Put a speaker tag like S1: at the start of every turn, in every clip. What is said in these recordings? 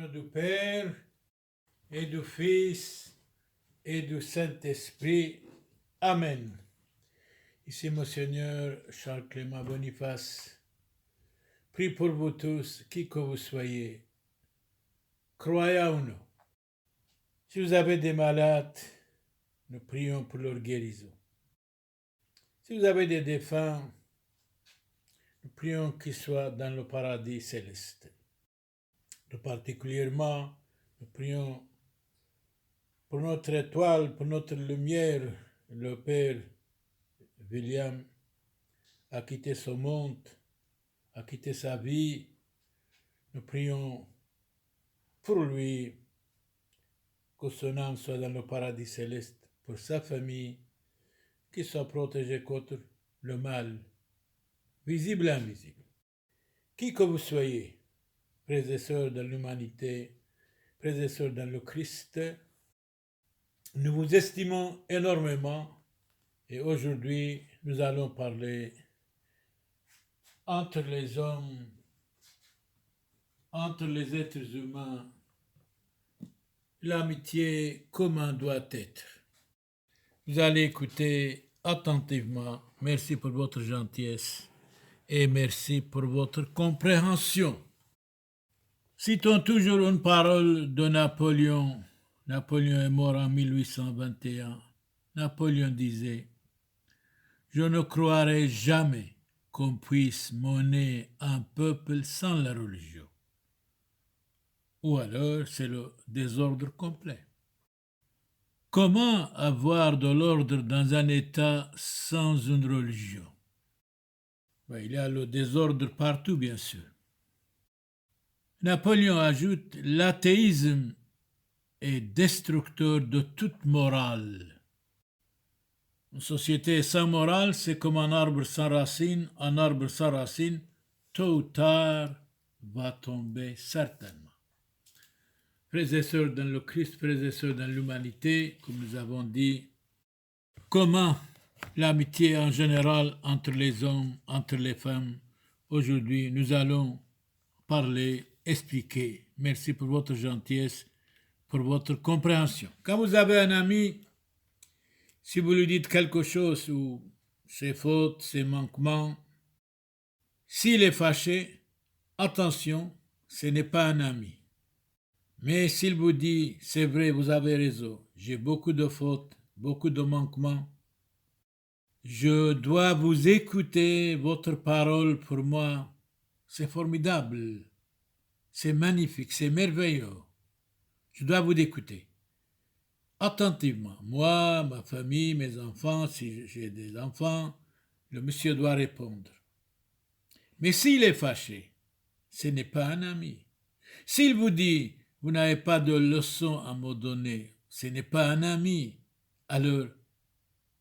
S1: nom du Père et du Fils et du Saint-Esprit. Amen. Ici Monseigneur Charles Clément Boniface. Prie pour vous tous, qui que vous soyez, croyants ou non. Si vous avez des malades, nous prions pour leur guérison. Si vous avez des défunts, nous prions qu'ils soient dans le paradis céleste. Tout particulièrement, nous prions pour notre étoile, pour notre lumière, le Père William a quitté ce monde, a quitté sa vie. Nous prions pour lui, que son âme soit dans le paradis céleste, pour sa famille, qu'il soit protégé contre le mal, visible et invisible. Qui que vous soyez, frères et sœurs de l'humanité, frères et sœurs dans le Christ, nous vous estimons énormément et aujourd'hui nous allons parler entre les hommes, entre les êtres humains, l'amitié, comment doit être. Vous allez écouter attentivement. Merci pour votre gentillesse et merci pour votre compréhension. Citons toujours une parole de Napoléon. Napoléon est mort en 1821. Napoléon disait « Je ne croirai jamais qu'on puisse mener un peuple sans la religion. » Ou alors c'est le désordre complet. Comment avoir de l'ordre dans un État sans une religion? Il y a le désordre partout, bien sûr. Napoléon ajoute « L'athéisme est destructeur de toute morale. » Une société sans morale, c'est comme un arbre sans racines. Un arbre sans racines, tôt ou tard, va tomber certainement. Frères et sœurs dans le Christ, frères et sœurs dans l'humanité, comme nous avons dit, comment l'amitié en général entre les hommes, entre les femmes, aujourd'hui nous allons parler, expliquer. Merci pour votre gentillesse, pour votre compréhension. Quand vous avez un ami, si vous lui dites quelque chose ou ses fautes, ses manquements, s'il est fâché, attention, ce n'est pas un ami. Mais s'il vous dit, c'est vrai, vous avez raison, j'ai beaucoup de fautes, beaucoup de manquements, je dois vous écouter, votre parole pour moi, c'est formidable, c'est magnifique, c'est merveilleux. Je dois vous écouter attentivement. Moi, ma famille, mes enfants, si j'ai des enfants, le monsieur doit répondre. Mais s'il est fâché, ce n'est pas un ami. S'il vous dit, vous n'avez pas de leçon à me donner, ce n'est pas un ami. Alors,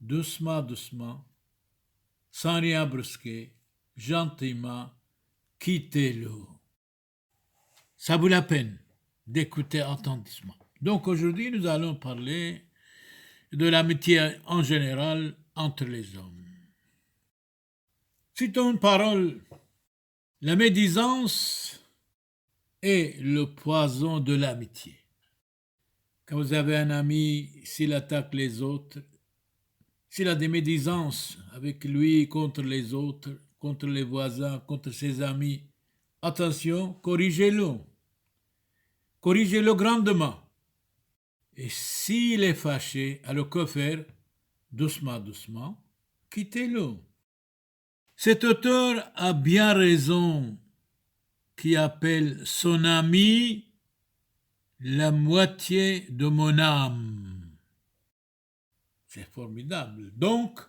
S1: doucement, doucement, sans rien brusquer, gentiment, quittez-le. Ça vaut la peine d'écouter attentivement. Donc aujourd'hui, nous allons parler de l'amitié en général entre les hommes. Citons une parole. La médisance est le poison de l'amitié. Quand vous avez un ami, s'il attaque les autres, s'il a des médisances avec lui contre les autres, contre les voisins, contre ses amis, attention, corrigez-le. Corrigez-le grandement. Et s'il est fâché, alors que faire? Doucement, doucement, quittez-le. Cet auteur a bien raison qui appelle son ami la moitié de mon âme. C'est formidable. Donc,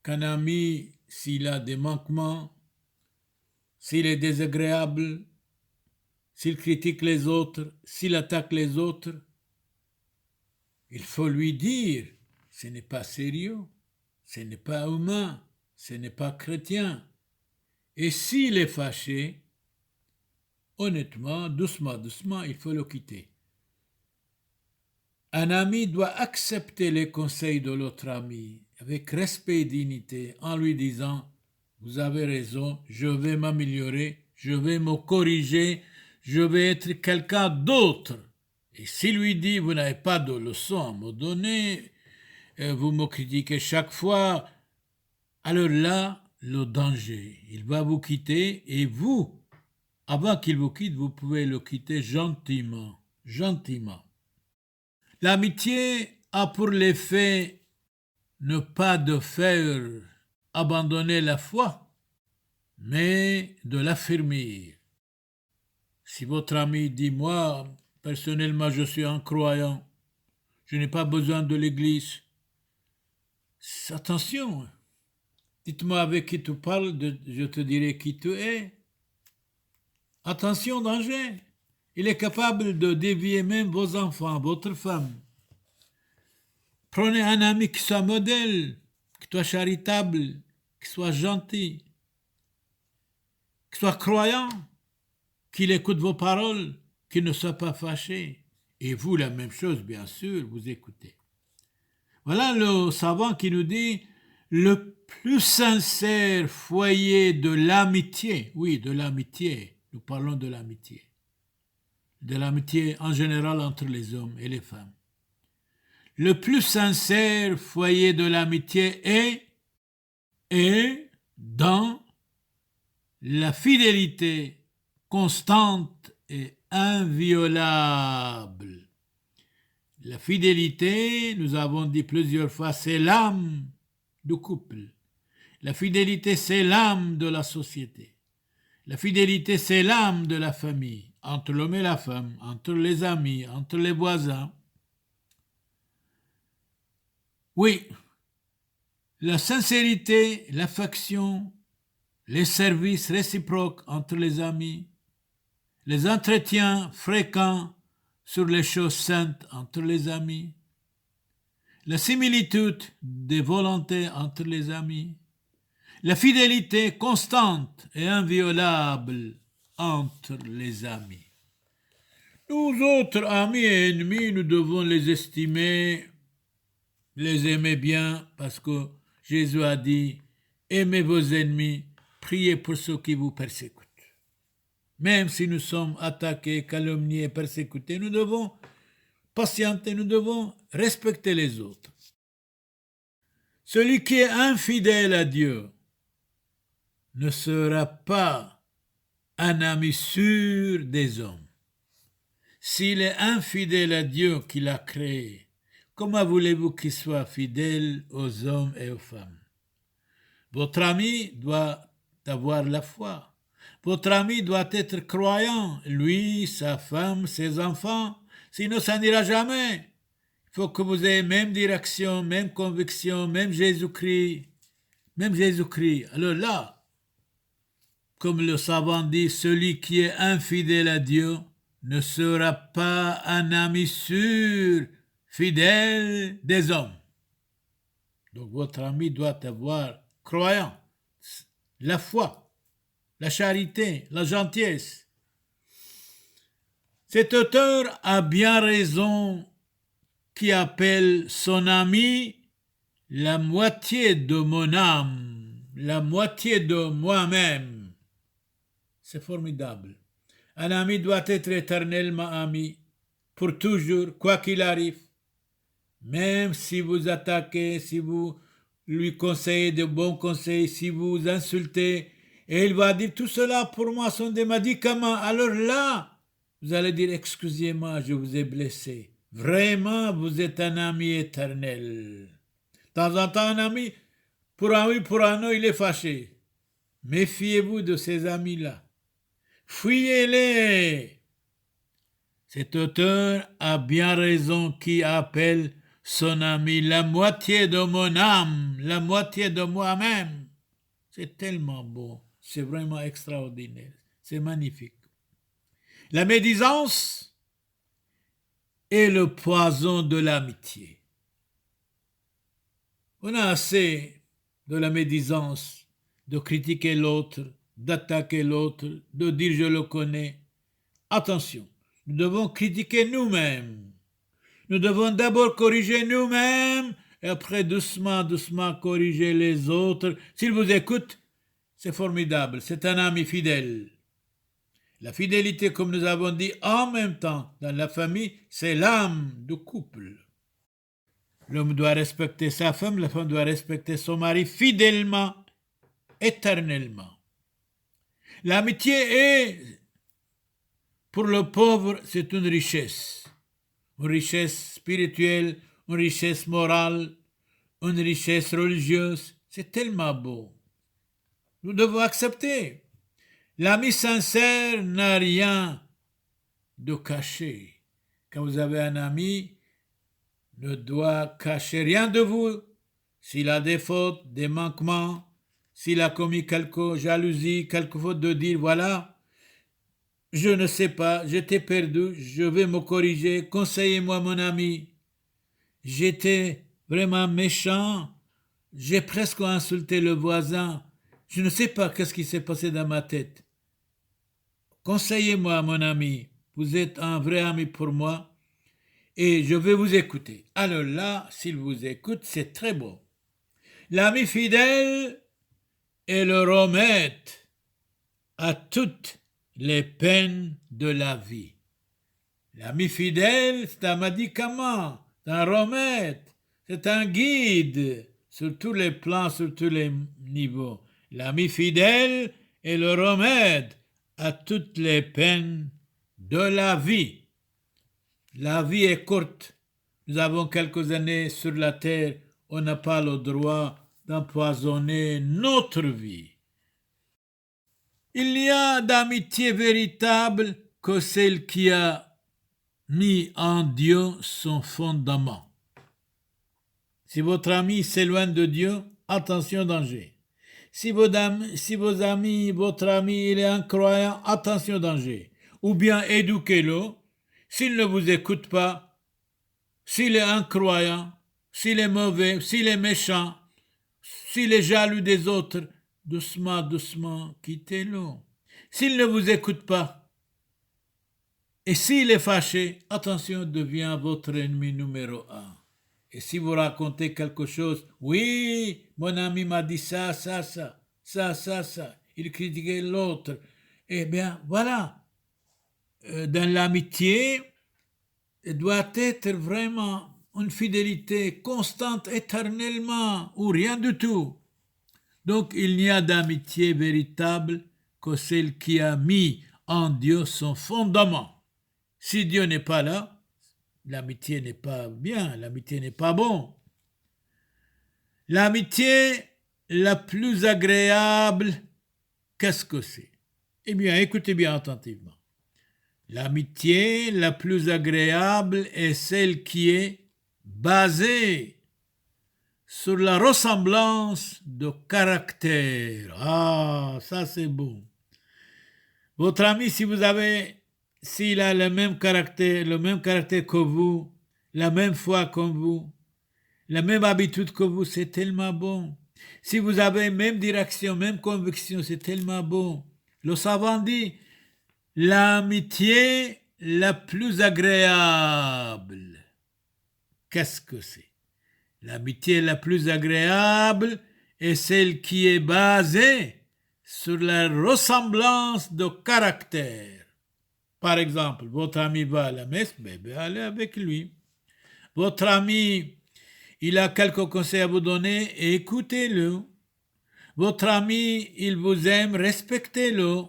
S1: qu'un ami, s'il a des manquements, s'il est désagréable, s'il critique les autres, s'il attaque les autres, il faut lui dire, ce n'est pas sérieux, ce n'est pas humain, ce n'est pas chrétien. Et s'il est fâché, honnêtement, doucement, doucement, il faut le quitter. Un ami doit accepter les conseils de l'autre ami avec respect et dignité en lui disant « Vous avez raison, je vais m'améliorer, je vais me corriger, je vais être quelqu'un d'autre. Et s'il lui dit, vous n'avez pas de leçon à me donner, vous me critiquez chaque fois, alors là, le danger, il va vous quitter et vous, avant qu'il vous quitte, vous pouvez le quitter gentiment, gentiment. L'amitié a pour l'effet ne pas de faire abandonner la foi, mais de l'affermir. Si votre ami dit, moi, personnellement, je suis un croyant, je n'ai pas besoin de l'Église, attention, dites-moi avec qui tu parles, je te dirai qui tu es. Attention, danger. Il est capable de dévier même vos enfants, votre femme. Prenez un ami qui soit modèle, qui soit charitable, qui soit gentil, qui soit croyant, qu'il écoute vos paroles, qu'il ne soit pas fâché. Et vous, la même chose, bien sûr, vous écoutez. Voilà le savant qui nous dit le plus sincère foyer de l'amitié. Oui, de l'amitié. Nous parlons de l'amitié. De l'amitié en général entre les hommes et les femmes. Le plus sincère foyer de l'amitié est dans la fidélité constante et inviolable. La fidélité, nous avons dit plusieurs fois, c'est l'âme du couple. La fidélité, c'est l'âme de la société. La fidélité, c'est l'âme de la famille, entre l'homme et la femme, entre les amis, entre les voisins. Oui, la sincérité, l'affection, les services réciproques entre les amis, les entretiens fréquents sur les choses saintes entre les amis, la similitude des volontés entre les amis, la fidélité constante et inviolable entre les amis. Nous autres amis et ennemis, nous devons les estimer, les aimer bien, parce que Jésus a dit, aimez vos ennemis, priez pour ceux qui vous persécutent. Même si nous sommes attaqués, calomniés, persécutés, nous devons patienter, nous devons respecter les autres. Celui qui est infidèle à Dieu ne sera pas un ami sûr des hommes. S'il est infidèle à Dieu qui l'a créé, comment voulez-vous qu'il soit fidèle aux hommes et aux femmes? Votre ami doit avoir la foi. Votre ami doit être croyant, lui, sa femme, ses enfants, sinon ça n'ira jamais. Il faut que vous ayez même direction, même conviction, même Jésus-Christ. Alors là, comme le savant dit, celui qui est infidèle à Dieu ne sera pas un ami sûr, fidèle des hommes. Donc votre ami doit avoir croyant, la foi, la charité, la gentillesse. Cet auteur a bien raison qui appelle son ami la moitié de mon âme, la moitié de moi-même. C'est formidable. Un ami doit être éternellement ami, pour toujours, quoi qu'il arrive. Même si vous attaquez, si vous lui conseillez de bons conseils, si vous insultez, et il va dire tout cela pour moi sont des médicaments. Alors là, vous allez dire excusez-moi, je vous ai blessé. Vraiment, vous êtes un ami éternel. De temps en temps, un ami, pour un an, il est fâché. Méfiez-vous de ces amis-là. Fuyez-les. Cet auteur a bien raison qui appelle son ami la moitié de mon âme, la moitié de moi-même. C'est tellement beau, c'est vraiment extraordinaire, c'est magnifique. La médisance est le poison de l'amitié. On a assez de la médisance, de critiquer l'autre, d'attaquer l'autre, de dire je le connais. Attention, nous devons critiquer nous-mêmes. Nous devons d'abord corriger nous-mêmes et après doucement corriger les autres. S'il vous écoute, c'est formidable, c'est un ami fidèle. La fidélité, comme nous avons dit, en même temps, dans la famille, c'est l'âme du couple. L'homme doit respecter sa femme, la femme doit respecter son mari fidèlement, éternellement. L'amitié est, pour le pauvre, c'est une richesse spirituelle, une richesse morale, une richesse religieuse. C'est tellement beau. Nous devons accepter. L'ami sincère n'a rien de caché. Quand vous avez un ami, ne doit cacher rien de vous. S'il a des fautes, des manquements, s'il a commis quelque jalousie, quelque faute, de dire, voilà, je ne sais pas, j'étais perdu, je vais me corriger, conseillez-moi mon ami. J'étais vraiment méchant, j'ai presque insulté le voisin, je ne sais pas qu'est-ce qui s'est passé dans ma tête. Conseillez-moi mon ami, vous êtes un vrai ami pour moi et je vais vous écouter. Alors là, s'il vous écoute, c'est très beau. L'ami fidèle est le remède à toutes les peines de la vie. L'ami fidèle, c'est un médicament, c'est un remède, c'est un guide sur tous les plans, sur tous les niveaux. L'ami fidèle est le remède à toutes les peines de la vie. La vie est courte. Nous avons quelques années sur la terre. On n'a pas le droit d'empoisonner notre vie. Il n'y a d'amitié véritable que celle qui a mis en Dieu son fondement. Si votre ami s'éloigne de Dieu, attention, danger. Si votre ami, il est incroyant, attention, danger. Ou bien éduquez-le. S'il ne vous écoute pas, s'il est incroyant, s'il est mauvais, s'il est méchant, s'il est jaloux des autres, doucement, doucement, quittez-le. S'il ne vous écoute pas, et s'il est fâché, attention, devient votre ennemi numéro 1. Et si vous racontez quelque chose, oui, mon ami m'a dit ça, il critiquait l'autre, eh bien, voilà. Dans l'amitié, il doit être vraiment une fidélité constante éternellement ou rien du tout. Donc, il n'y a d'amitié véritable que celle qui a mis en Dieu son fondement. Si Dieu n'est pas là, l'amitié n'est pas bien, l'amitié n'est pas bon. L'amitié la plus agréable, qu'est-ce que c'est? Eh bien, écoutez bien attentivement. L'amitié la plus agréable est celle qui est basée sur la ressemblance de caractère. Ah, ça c'est beau. Votre ami, s'il a le même caractère que vous, la même foi que vous, la même habitude que vous, c'est tellement bon. Si vous avez même direction, même conviction, c'est tellement bon. Le savant dit, l'amitié la plus agréable. Qu'est-ce que c'est? L'amitié la plus agréable est celle qui est basée sur la ressemblance de caractère. Par exemple, votre ami va à la messe, allez avec lui. Votre ami, il a quelques conseils à vous donner, écoutez-le. Votre ami, il vous aime, respectez-le.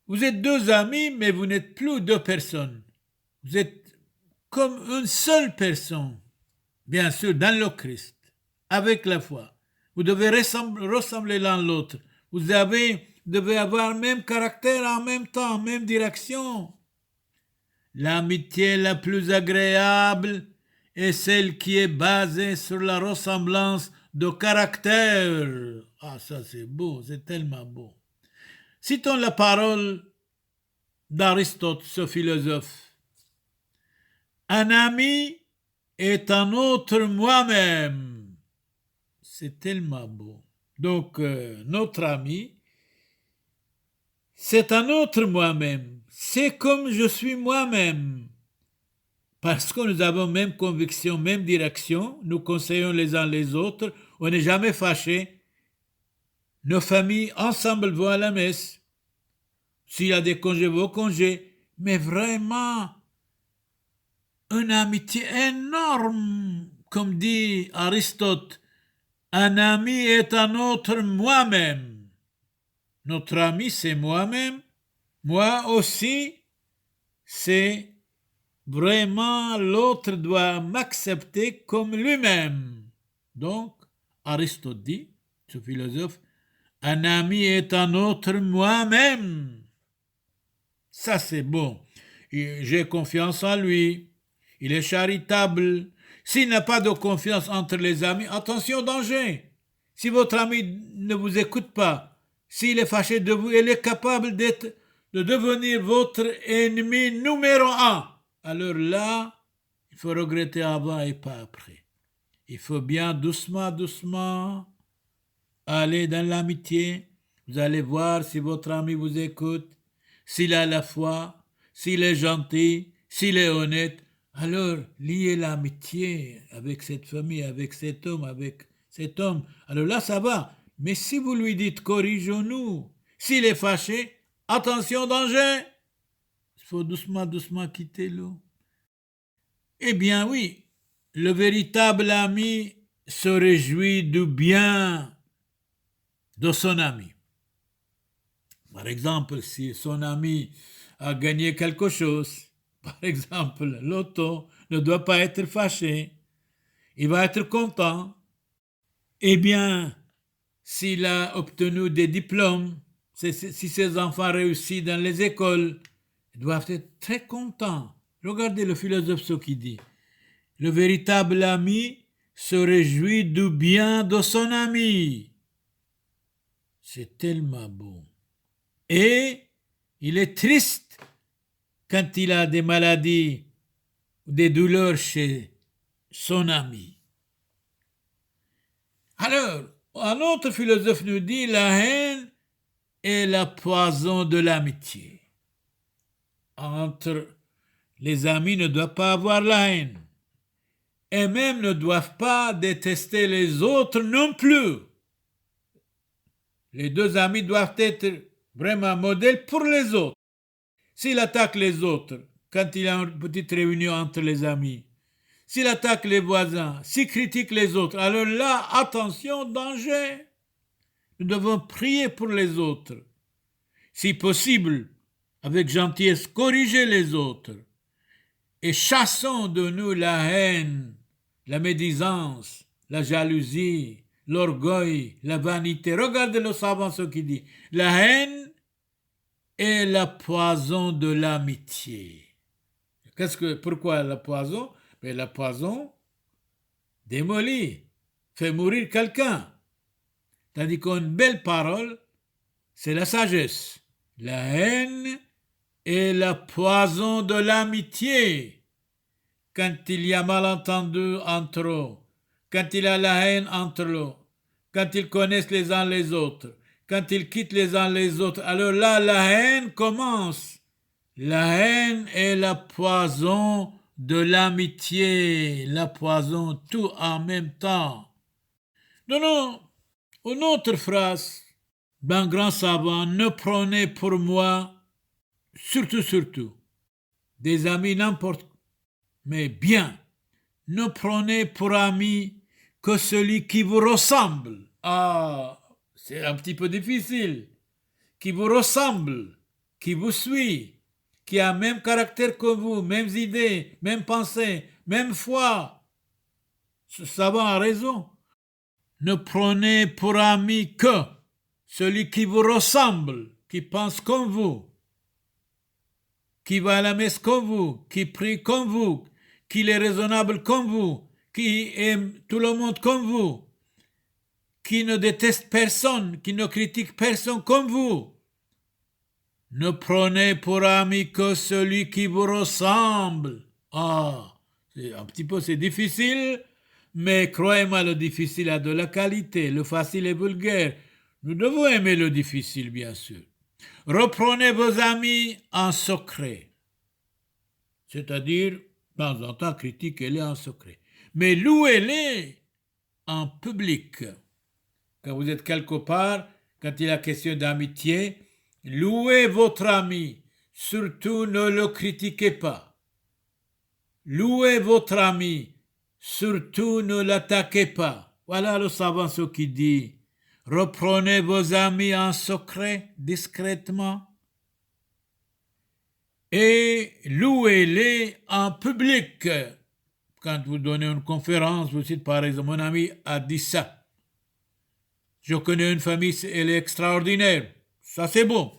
S1: Vous êtes deux amis, mais vous n'êtes plus deux personnes. Vous êtes comme une seule personne, bien sûr, dans le Christ, avec la foi. Vous devez ressembler l'un l'autre. Vous devez avoir le même caractère en même temps, même direction. L'amitié la plus agréable est celle qui est basée sur la ressemblance de caractère. Ah, ça c'est beau, c'est tellement beau. Citons la parole d'Aristote, ce philosophe. Un ami est un autre moi-même. C'est tellement beau. Donc, notre ami, c'est un autre moi-même. C'est comme je suis moi-même. Parce que nous avons même conviction, même direction, nous conseillons les uns les autres, on n'est jamais fâchés. Nos familles ensemble vont à la messe. S'il a des congés, vos congés. Mais vraiment, une amitié énorme, comme dit Aristote. Un ami est un autre moi-même. Notre ami, c'est moi-même. Moi aussi, c'est vraiment l'autre doit m'accepter comme lui-même. Donc, Aristote dit, ce philosophe, un ami est un autre moi-même. Ça, c'est bon. J'ai confiance en lui. Il est charitable. S'il n'y a pas de confiance entre les amis, attention, danger. Si votre ami ne vous écoute pas, s'il est fâché de vous, il est capable de devenir votre ennemi numéro un. Alors là, il faut regretter avant et pas après. Il faut bien doucement, doucement aller dans l'amitié. Vous allez voir si votre ami vous écoute, s'il a la foi, s'il est gentil, s'il est honnête. Alors, liez l'amitié avec cette famille, avec cet homme, avec cet homme. Alors là, ça va. Mais si vous lui dites corrigeons-nous, s'il est fâché, attention, danger. Il faut doucement, doucement quitter l'eau. Eh bien oui, le véritable ami se réjouit du bien de son ami. Par exemple, si son ami a gagné quelque chose, par exemple, l'auto ne doit pas être fâché, il va être content. Eh bien, s'il a obtenu des diplômes, si ses enfants réussissent dans les écoles, ils doivent être très contents. Regardez le philosophe ce qu'il dit. Le véritable ami se réjouit du bien de son ami. C'est tellement beau. Et il est triste quand il a des maladies ou des douleurs chez son ami. Alors, un autre philosophe nous dit la haine est la poison de l'amitié. Entre les amis ne doivent pas avoir la haine. Et même ne doivent pas détester les autres non plus. Les deux amis doivent être vraiment modèles pour les autres. S'il attaque les autres, quand il y a une petite réunion entre les amis, s'il attaque les voisins, s'il critique les autres, alors là, attention, danger. Nous devons prier pour les autres. Si possible, avec gentillesse, corriger les autres. Et chassons de nous la haine, la médisance, la jalousie, l'orgueil, la vanité. Regardez le savant ce qu'il dit. La haine est la poison de l'amitié. Pourquoi la poison? Mais la poison démolit, fait mourir quelqu'un. Tandis qu'une belle parole, c'est la sagesse. La haine est la poison de l'amitié. Quand il y a malentendu entre eux, quand il y a la haine entre eux, quand ils connaissent les uns les autres, quand ils quittent les uns les autres, alors là, la haine commence. La haine est la poison de l'amitié, la poison tout en même temps. Non, une autre phrase d'un grand savant, ne prenez pour moi, surtout, des amis n'importe, mais bien, ne prenez pour ami que celui qui vous ressemble. Ah, c'est un petit peu difficile. Qui vous ressemble, qui vous suit, qui a le même caractère que vous, mêmes idées, mêmes pensées, même foi. Ce savant a raison. Ne prenez pour ami que celui qui vous ressemble, qui pense comme vous, qui va à la messe comme vous, qui prie comme vous, qui est raisonnable comme vous, qui aime tout le monde comme vous, qui ne déteste personne, qui ne critique personne comme vous. Ne prenez pour ami que celui qui vous ressemble. Ah, c'est difficile, mais croyez-moi, le difficile a de la qualité, le facile est vulgaire. Nous devons aimer le difficile, bien sûr. Reprenez vos amis en secret. C'est-à-dire, de temps en temps, critiquez-les en secret. Mais louez-les en public. Quand vous êtes quelque part, quand il y a question d'amitié, Louez votre ami, surtout ne le critiquez pas. Louez votre ami, surtout ne l'attaquez pas. Voilà le savant ce qui dit. Reprenez vos amis en secret, discrètement, et louez-les en public. Quand vous donnez une conférence, vous dites par exemple, mon ami a dit ça. Je connais une famille, elle est extraordinaire. Ça, c'est bon.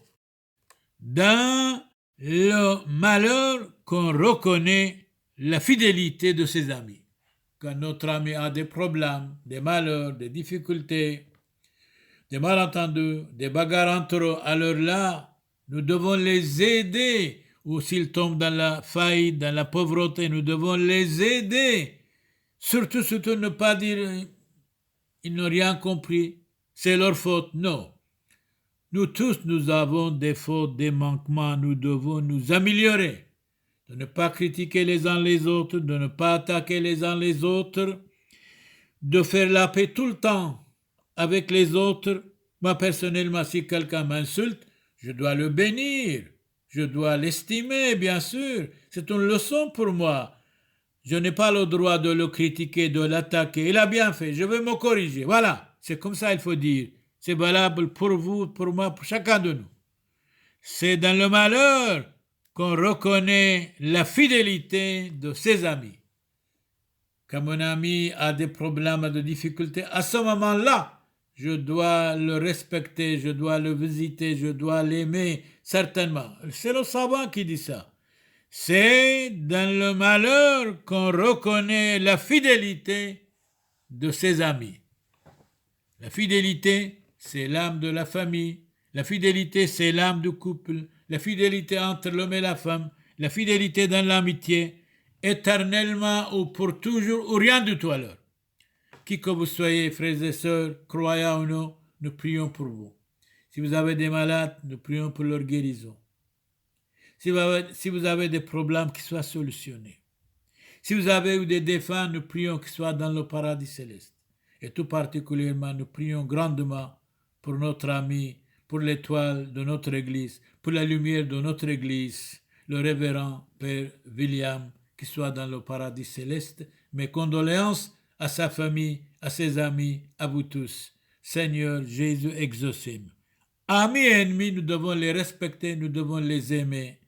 S1: Dans le malheur qu'on reconnaît la fidélité de ses amis. Quand notre ami a des problèmes, des malheurs, des difficultés, des malentendus, des bagarres entre eux, alors là, nous devons les aider. Ou s'ils tombent dans la faillite, dans la pauvreté, nous devons les aider. Surtout ne pas dire ils n'ont rien compris, c'est leur faute. Non. Nous tous, nous avons des fautes, des manquements, nous devons nous améliorer. De ne pas critiquer les uns les autres, de ne pas attaquer les uns les autres, de faire la paix tout le temps avec les autres. Moi, personnellement, si quelqu'un m'insulte, je dois le bénir. Je dois l'estimer, bien sûr. C'est une leçon pour moi. Je n'ai pas le droit de le critiquer, de l'attaquer. Il a bien fait, je vais me corriger. Voilà, c'est comme ça il faut dire. C'est valable pour vous, pour moi, pour chacun de nous. C'est dans le malheur qu'on reconnaît la fidélité de ses amis. Quand mon ami a des problèmes, des difficultés, à ce moment-là, je dois le respecter, je dois le visiter, je dois l'aimer, certainement. C'est le savant qui dit ça. C'est dans le malheur qu'on reconnaît la fidélité de ses amis. La fidélité, c'est l'âme de la famille. La fidélité, c'est l'âme du couple. La fidélité entre l'homme et la femme. La fidélité dans l'amitié. Éternellement ou pour toujours ou rien du tout alors. Qui que vous soyez, frères et sœurs, croyants ou non, nous prions pour vous. Si vous avez des malades, nous prions pour leur guérison. Si vous avez des problèmes qui soient solutionnés. Si vous avez eu des défunts, nous prions qu'ils soient dans le paradis céleste. Et tout particulièrement, nous prions grandement pour notre ami, pour l'étoile de notre Église, pour la lumière de notre Église, le révérend Père William, qui soit dans le paradis céleste. Mes condoléances à sa famille, à ses amis, à vous tous. Seigneur Jésus, exaucez-moi. Amis et ennemis, nous devons les respecter, nous devons les aimer.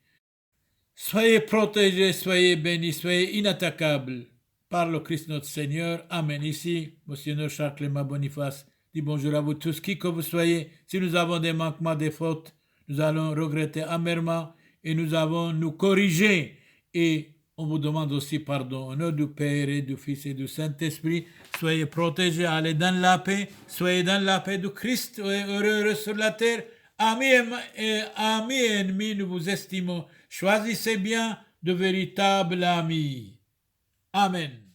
S1: Soyez protégés, soyez bénis, soyez inattaquables par le Christ notre Seigneur. Amen. Ici, Monseigneur Charles Clément Boniface dit bonjour à vous tous, qui que vous soyez. Si nous avons des manquements, des fautes, nous allons regretter amèrement et nous avons nous corriger. Et on vous demande aussi pardon au nom du Père et du Fils et du Saint-Esprit. Soyez protégés, allez dans la paix, soyez dans la paix du Christ, heureux sur la terre. Amis et ennemis, nous vous estimons. Choisissez bien de véritables amis. Amen.